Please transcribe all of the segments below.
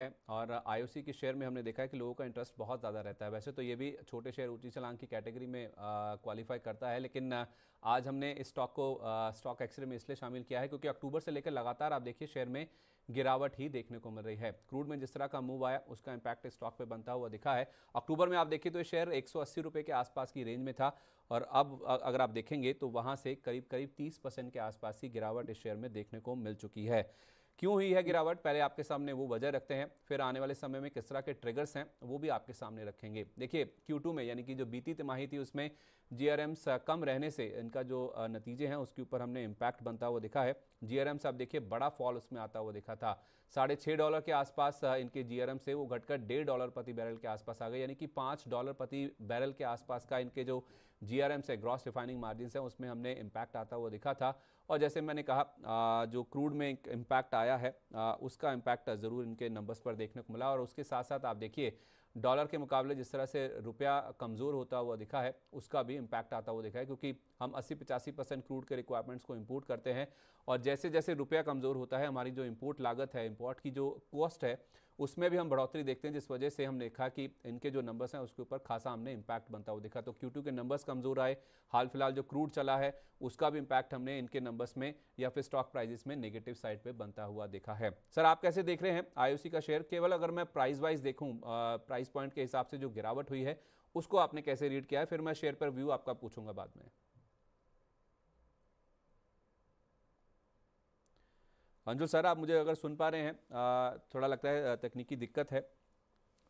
है और आईओसी के शेयर में हमने देखा है कि लोगों का इंटरेस्ट बहुत ज़्यादा रहता है। वैसे तो ये भी छोटे शेयर ऊंची छलांग की कैटेगरी में क्वालिफाई करता है, लेकिन आज हमने इस स्टॉक को स्टॉक एक्सरे में इसलिए शामिल किया है क्योंकि अक्टूबर से लेकर लगातार आप देखिए शेयर में गिरावट ही देखने को मिल रही है। क्रूड में जिस तरह का मूव आया उसका इंपैक्ट स्टॉक पे बनता हुआ दिखा है। अक्टूबर में आप देखिए तो ये शेयर 180 रुपये के आसपास की रेंज में था और अब अगर आप देखेंगे तो वहाँ से करीब करीब 30% के आसपास की गिरावट इस शेयर में देखने को मिल चुकी है। क्यों हुई है गिरावट, पहले आपके सामने वो वजह रखते हैं, फिर आने वाले समय में किस तरह के ट्रिगर्स हैं वो भी आपके सामने रखेंगे। देखिए Q2 में यानी कि जो बीती तिमाही थी उसमें जीआरएम्स कम रहने से इनका जो नतीजे हैं उसके ऊपर हमने इम्पैक्ट बनता हुआ दिखा है। जीआरएम्स आप देखिए बड़ा फॉल उसमें आता हुआ दिखा था। $6.5 के आसपास इनके जीआरएम से वो घटकर $1.5 प्रति बैरल के आसपास आ गए, यानी कि $5 प्रति बैरल के आसपास का इनके जो जीआरएम से ग्रॉस रिफाइनिंग मार्जिन है उसमें हमने इम्पैक्ट आता हुआ दिखा था। और जैसे मैंने कहा जो क्रूड में इम्पैक्ट आया है उसका इम्पैक्ट ज़रूर इनके नंबर्स पर देखने को मिला। और उसके साथ साथ आप देखिए डॉलर के मुकाबले जिस तरह से रुपया कमज़ोर होता हुआ दिखा है उसका भी इम्पैक्ट आता हुआ दिखा है, क्योंकि हम 80-85% क्रूड के रिक्वायरमेंट्स को इंपोर्ट करते हैं और जैसे जैसे रुपया कमज़ोर होता है हमारी जो इंपोर्ट लागत है, इंपोर्ट की जो कॉस्ट है उसमें भी हम बढ़ोतरी देखते हैं, जिस वजह से हमने देखा कि इनके जो नंबर्स हैं उसके ऊपर खासा हमने इम्पैक्ट बनता हुआ दिखा। तो Q2 के नंबर्स कमज़ोर आए, हाल फिलहाल जो क्रूड चला है उसका भी इम्पैक्ट हमने इनके नंबर्स में या फिर स्टॉक प्राइजेस में नेगेटिव साइड पे बनता हुआ देखा है। सर आप कैसे देख रहे हैं आईओसी का शेयर? केवल अगर मैं प्राइस वाइज देखूं, प्राइस पॉइंट के हिसाब से जो गिरावट हुई है उसको आपने कैसे रीड किया है, फिर मैं शेयर पर व्यू आपका पूछूंगा बाद में। अंजुल सर आप मुझे अगर सुन पा रहे हैं, थोड़ा लगता है तकनीकी दिक्कत है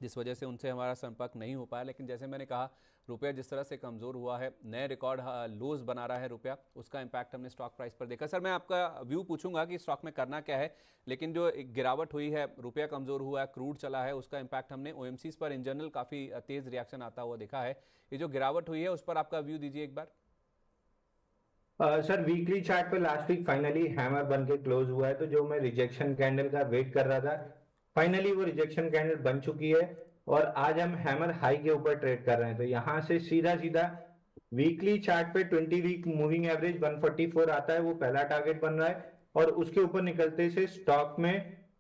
जिस वजह से उनसे हमारा संपर्क नहीं हो पाया, लेकिन जैसे मैंने कहा रुपया जिस तरह से कमज़ोर हुआ है, नए रिकॉर्ड लोज बना रहा है रुपया, उसका इम्पैक्ट हमने स्टॉक प्राइस पर देखा। सर मैं आपका व्यू पूछूंगा कि स्टॉक में करना क्या है, लेकिन जो एक गिरावट हुई है, रुपया कमज़ोर हुआ है, क्रूड चला है, उसका इम्पैक्ट हमने ओएमसीज पर इन जनरल काफ़ी तेज़ रिएक्शन आता हुआ देखा है। ये जो गिरावट हुई है उस पर आपका व्यू दीजिए एक बार। सर वीकली चार्ट पे लास्ट वीक फाइनली हैमर बन के क्लोज हुआ है, तो जो मैं रिजेक्शन कैंडल का वेट कर रहा था फाइनली वो रिजेक्शन कैंडल बन चुकी है और आज हम हैमर हाई के ऊपर ट्रेड कर रहे हैं। तो यहाँ से सीधा सीधा वीकली चार्ट पे 20 वीक मूविंग एवरेज 144 आता है, वो पहला टारगेट बन रहा है और उसके ऊपर निकलते से स्टॉक में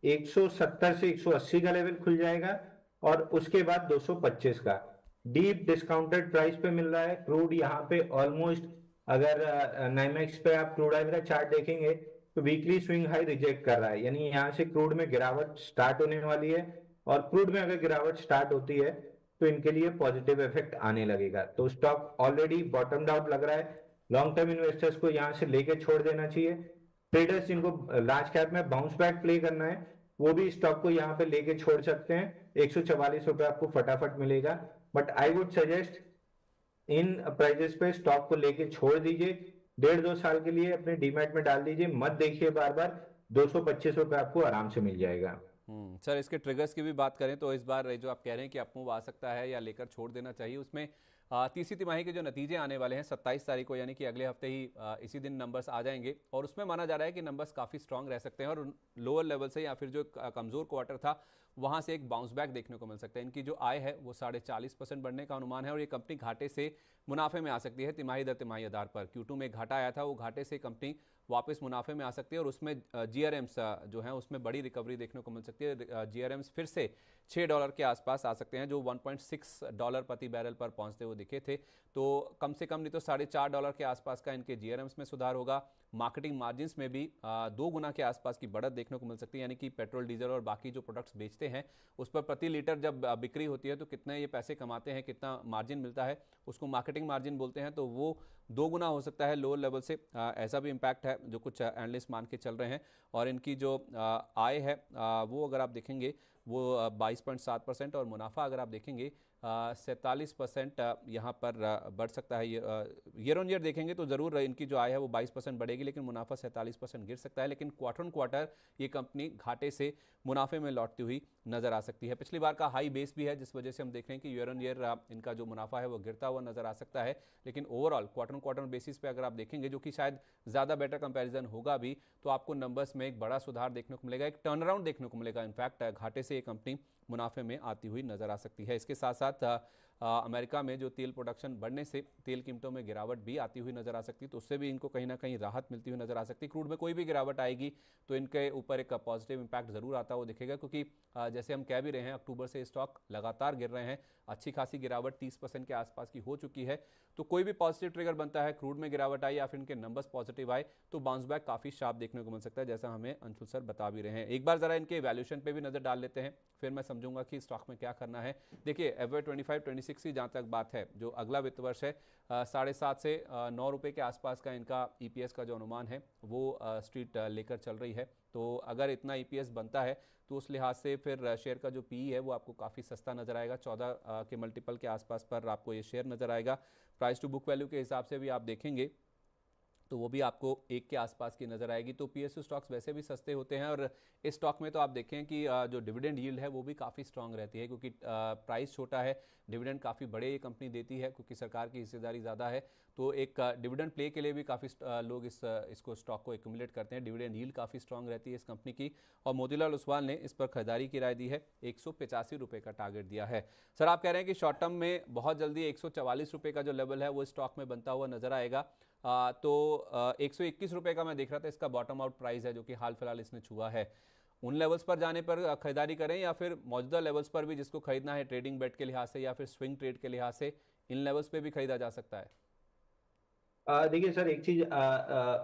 170 से 180 का लेवल खुल जाएगा और उसके बाद 225 का डीप डिस्काउंटेड प्राइस पे मिल रहा है। क्रूड यहाँ पे ऑलमोस्ट, अगर नाइमेक्स पे आप क्रूड ऑयल का चार्ट देखेंगे तो वीकली स्विंग हाई रिजेक्ट कर रहा है, यानी यहाँ से क्रूड में गिरावट स्टार्ट होने वाली है और क्रूड में अगर गिरावट स्टार्ट होती है तो इनके लिए पॉजिटिव इफेक्ट आने लगेगा। तो स्टॉक ऑलरेडी बॉटम आउट लग रहा है, लॉन्ग टर्म इन्वेस्टर्स को यहाँ से लेके छोड़ देना चाहिए। ट्रेडर्स जिनको लार्ज कैप में बाउंस बैक प्ले करना है वो भी स्टॉक को यहाँ पे लेके छोड़ सकते हैं। 144 रुपए आपको फटाफट मिलेगा, बट आई वुड सजेस्ट इन प्राइजेस पे स्टॉक को लेके छोड़ दीजिए। 1.5-2 साल के लिए अपने डीमैट में डाल दीजिए, मत देखिए बार बार। 225 रुपए आपको आराम से मिल जाएगा। सर इसके ट्रिगर्स की भी बात करें तो इस बार जो आप कह रहे हैं कि अपमूव आ सकता है या लेकर छोड़ देना चाहिए, उसमें तीसरी तिमाही के जो नतीजे आने वाले हैं 27 तारीख को, यानी कि अगले हफ्ते ही इसी दिन नंबर्स आ जाएंगे और उसमें माना जा रहा है कि नंबर्स काफ़ी स्ट्रांग रह सकते हैं और लोअर लेवल से या फिर जो कमज़ोर क्वार्टर था वहाँ से एक बाउंस बैक देखने को मिल सकता है। इनकी जो आय है वो 40.5% बढ़ने का अनुमान है और ये कंपनी घाटे से मुनाफे में आ सकती है। तिमाही दर तिमाही आधार पर Q2 में घाटा आया था, वो घाटे से कंपनी वापस मुनाफे में आ सकती है और उसमें जीआरएम्स जो हैं उसमें बड़ी रिकवरी देखने को मिल सकती है। जीआरएम्स फिर से $6 के आसपास आ सकते हैं, जो $1.6 प्रति बैरल पर पहुंचते हुए दिखे थे। तो कम से कम नहीं तो $4.5 के आसपास का इनके जीआरएम्स में सुधार होगा। मार्केटिंग मार्जिन्स में भी 2 गुना के आसपास की बढ़त देखने को मिल सकती है, यानी कि पेट्रोल डीजल और बाकी जो प्रोडक्ट्स बेचते हैं उस पर प्रति लीटर जब बिक्री होती है तो कितने ये पैसे कमाते हैं, कितना मार्जिन मिलता है, उसको मार्केटिंग मार्जिन बोलते हैं। तो वो 2 गुना हो सकता है लोअर लेवल से, ऐसा भी इम्पैक्ट है जो कुछ एनालिस्ट मान के चल रहे हैं। और इनकी जो आय है वो अगर आप देखेंगे वो 22.7% और मुनाफा अगर आप देखेंगे 47% यहाँ पर बढ़ सकता है। ईयर ऑन ईयर देखेंगे तो ज़रूर इनकी जो आय है वो 22% बढ़ेगी, लेकिन मुनाफा 47% गिर सकता है। लेकिन क्वार्टर ऑन क्वार्टर ये कंपनी घाटे से मुनाफे में लौटती हुई नजर आ सकती है। पिछली बार का हाई बेस भी है जिस वजह से हम देख रहे हैं कि ईयर ऑन ईयर इनका जो मुनाफा है वो गिरता हुआ नजर आ सकता है। लेकिन overall quarter on quarter basis पे अगर आप देखेंगे, जो कि शायद ज़्यादा बेटर कंपैरिजन होगा भी, तो आपको नंबर्स में एक बड़ा सुधार देखने को मिलेगा, एक टर्न अराउंड देखने को मिलेगा। इनफैक्ट घाटे से ये कंपनी मुनाफे में आती हुई नजर आ सकती है। इसके साथ साथ अमेरिका में जो तेल प्रोडक्शन बढ़ने से तेल कीमतों में गिरावट भी आती हुई नजर आ सकती है, तो उससे भी इनको कहीं ना कहीं राहत मिलती हुई नजर आ सकती है। क्रूड में कोई भी गिरावट आएगी तो इनके ऊपर एक पॉजिटिव इंपैक्ट जरूर आता हुआ दिखेगा, क्योंकि जैसे हम कह भी रहे हैं अक्टूबर से स्टॉक लगातार गिर रहे हैं, अच्छी खासी गिरावट 30% के आसपास की हो चुकी है। तो कोई भी पॉजिटिव ट्रिगर बनता है, क्रूड में गिरावट आई या फिर इनके नंबर्स पॉजिटिव आए, तो बाउंस बैक काफी शार्प देखने को मिल सकता है, जैसा हमें अंशुल सर बता भी रहे हैं। एक बार जरा इनके वैल्यूएशन पे भी नजर डाल लेते हैं, फिर मैं समझूंगा कि स्टॉक में क्या करना है। देखिए FY25-26 की जहां तक बात है, जो अगला वित्त वर्ष है 7.5 से 9 रुपए के आसपास का इनका ईपीएस का जो अनुमान है वो स्ट्रीट लेकर चल रही है। तो अगर इतना ईपीएस बनता है तो उस लिहाज से फिर शेयर का जो पीई है वो आपको काफ़ी सस्ता नजर आएगा, 14 के मल्टीपल के आसपास पर आपको ये शेयर नजर आएगा। प्राइस टू बुक वैल्यू के हिसाब से भी आप देखेंगे तो वो भी आपको 1 के आसपास की नज़र आएगी। तो पीएसयू स्टॉक्स वैसे भी सस्ते होते हैं, और इस स्टॉक में तो आप देखें कि जो डिविडेंड यील्ड है वो भी काफ़ी स्ट्रांग रहती है, क्योंकि प्राइस छोटा है, डिविडेंड काफ़ी बड़े ये कंपनी देती है, क्योंकि सरकार की हिस्सेदारी ज़्यादा है। तो एक डिविडेंड प्ले के लिए भी काफ़ी लोग इसको स्टॉक को एक्यूमुलेट करते हैं। डिविडेंड यील्ड काफ़ी स्ट्रांग रहती है इस कंपनी की, और मोतीलाल ओसवाल ने इस पर खरीदारी की राय दी है, 185 रुपये का टारगेट दिया है। सर आप कह रहे हैं कि शॉर्ट टर्म में बहुत जल्दी 144 रुपये का जो लेवल है वो स्टॉक में बनता हुआ नजर आएगा। तो 121 रुपये का मैं देख रहा था इसका बॉटम आउट प्राइस है, जो कि हाल फिलहाल इसने छुआ है। उन लेवल्स पर जाने पर खरीदारी करें, या फिर मौजूदा लेवल्स पर भी जिसको खरीदना है ट्रेडिंग बेट के लिहाज से या फिर स्विंग ट्रेड के लिहाज से, इन लेवल्स पे भी खरीदा जा सकता है? देखिए सर, एक चीज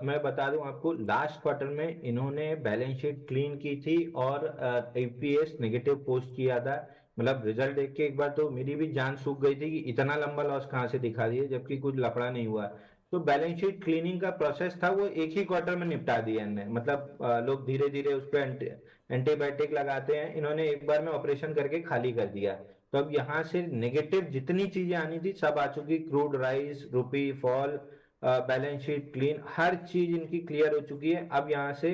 मैं बता दूं आपको, लास्ट क्वार्टर में इन्होंने बैलेंस शीट क्लीन की थी और ईपीएस नेगेटिव पोस्ट किया था। मतलब रिजल्ट देख के एक बार तो मेरी भी जान सूख गई थी कि इतना लंबा लॉस कहाँ से दिखा दिए, जबकि कुछ लफड़ा नहीं हुआ। तो बैलेंस शीट क्लीनिंग का प्रोसेस था वो एक ही क्वार्टर में निपटा दिया इन्होंने। मतलब लोग धीरे धीरे उस पर एंटीबायोटिक लगाते हैं, इन्होंने एक बार में ऑपरेशन करके खाली कर दिया। तो अब यहाँ से नेगेटिव जितनी चीजें आनी थी सब आ चुकी, क्रूड राइस, रुपी फॉल, बैलेंस शीट क्लीन, हर चीज इनकी क्लियर हो चुकी है। अब यहाँ से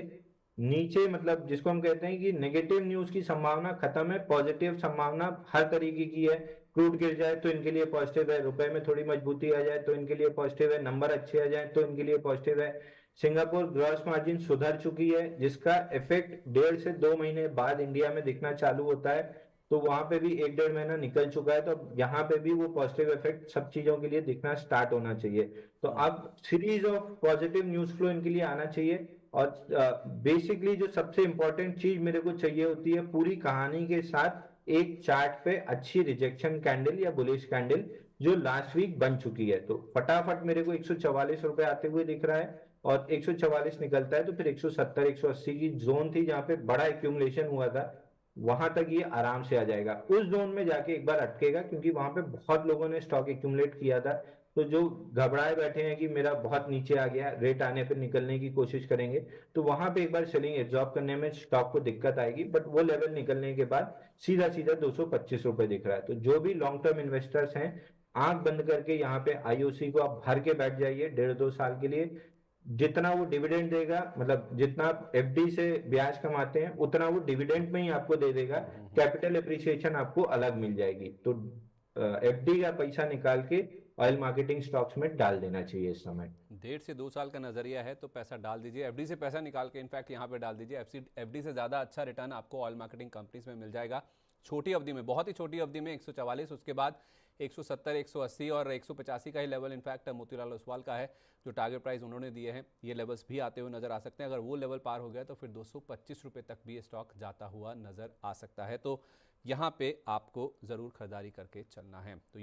नीचे, मतलब जिसको हम कहते हैं कि नेगेटिव न्यूज की संभावना खत्म है, पॉजिटिव संभावना हर तरीके की है। क्रूड गिर जाए तो इनके लिए पॉजिटिव है, रुपए में थोड़ी मजबूती आ जाए तो इनके लिए पॉजिटिव है, नंबर अच्छे आ जाए तो इनके लिए पॉजिटिव है। सिंगापुर ग्रॉस मार्जिन सुधर चुकी है, जिसका इफेक्ट 1.5 से 2 महीने बाद इंडिया में दिखना चालू होता है। तो वहां पे भी 1-1.5 महीना निकल चुका है, तो यहाँ पे भी वो पॉजिटिव इफेक्ट सब चीजों के लिए दिखना स्टार्ट होना चाहिए। तो अब series of positive news flow इनके लिए आना चाहिए। और बेसिकली जो सबसे इंपॉर्टेंट चीज मेरे को चाहिए होती है, पूरी कहानी के साथ एक चार्ट पे अच्छी रिजेक्शन कैंडल या बुलिश कैंडल जो लास्ट वीक बन चुकी है। तो फटाफट मेरे को 144 रुपए आते हुए दिख रहा है, और 144 निकलता है तो फिर 170 180 की जोन थी जहां पे बड़ा एक्यूमुलेशन हुआ था, वहां तक ये आराम से आ जाएगा। उस जोन में जाके एक बार अटकेगा, क्योंकि वहां पे बहुत लोगों ने स्टॉक एक्यूमुलेट किया था। तो जो घबराए बैठे हैं कि मेरा बहुत नीचे आ गया, रेट आने पर निकलने की कोशिश करेंगे, तो वहां पे एक बार सेलिंग एब्जॉर्ब करने में स्टॉक को दिक्कत आएगी। बट वो लेवल निकलने के बाद सीधा सीधा 225 रुपए दिख रहा है। तो जो भी लॉन्ग टर्म इन्वेस्टर्स हैं, आंख बंद करके यहाँ पे आईओसी को आप भर के बैठ जाइए 1.5-2 साल के लिए। जितना वो डिविडेंड देगा, मतलब जितना आप एफडी से ब्याज कमाते हैं उतना वो डिविडेंड में ही आपको दे देगा। कैपिटल एप्रिसिएशन आपको अलग मिल जाएगी। तो एफडी का पैसा निकाल के ऑयल मार्केटिंग स्टॉक्स में डाल देना चाहिए इस समय। 1.5 से 2 साल का नजरिया है तो पैसा डाल दीजिए, एफडी से पैसा निकाल के इनफैक्ट यहाँ पे डाल दीजिए। एफडी से ज़्यादा अच्छा रिटर्न आपको ऑयल मार्केटिंग कंपनीज में मिल जाएगा छोटी अवधि में, बहुत ही छोटी अवधि में। 144, उसके बाद 170, 180 और 185 का ही लेवल इनफैक्ट मोतीलाल ओसवाल का है, जो टारगेट प्राइस उन्होंने दिए हैं। ये लेवल्स भी आते हुए नजर आ सकते हैं। अगर वो लेवल पार हो गया तो फिर 225 रुपये तक भी ये स्टॉक जाता हुआ नजर आ सकता है। तो यहाँ पे आपको ज़रूर खरीदारी करके चलना है। तो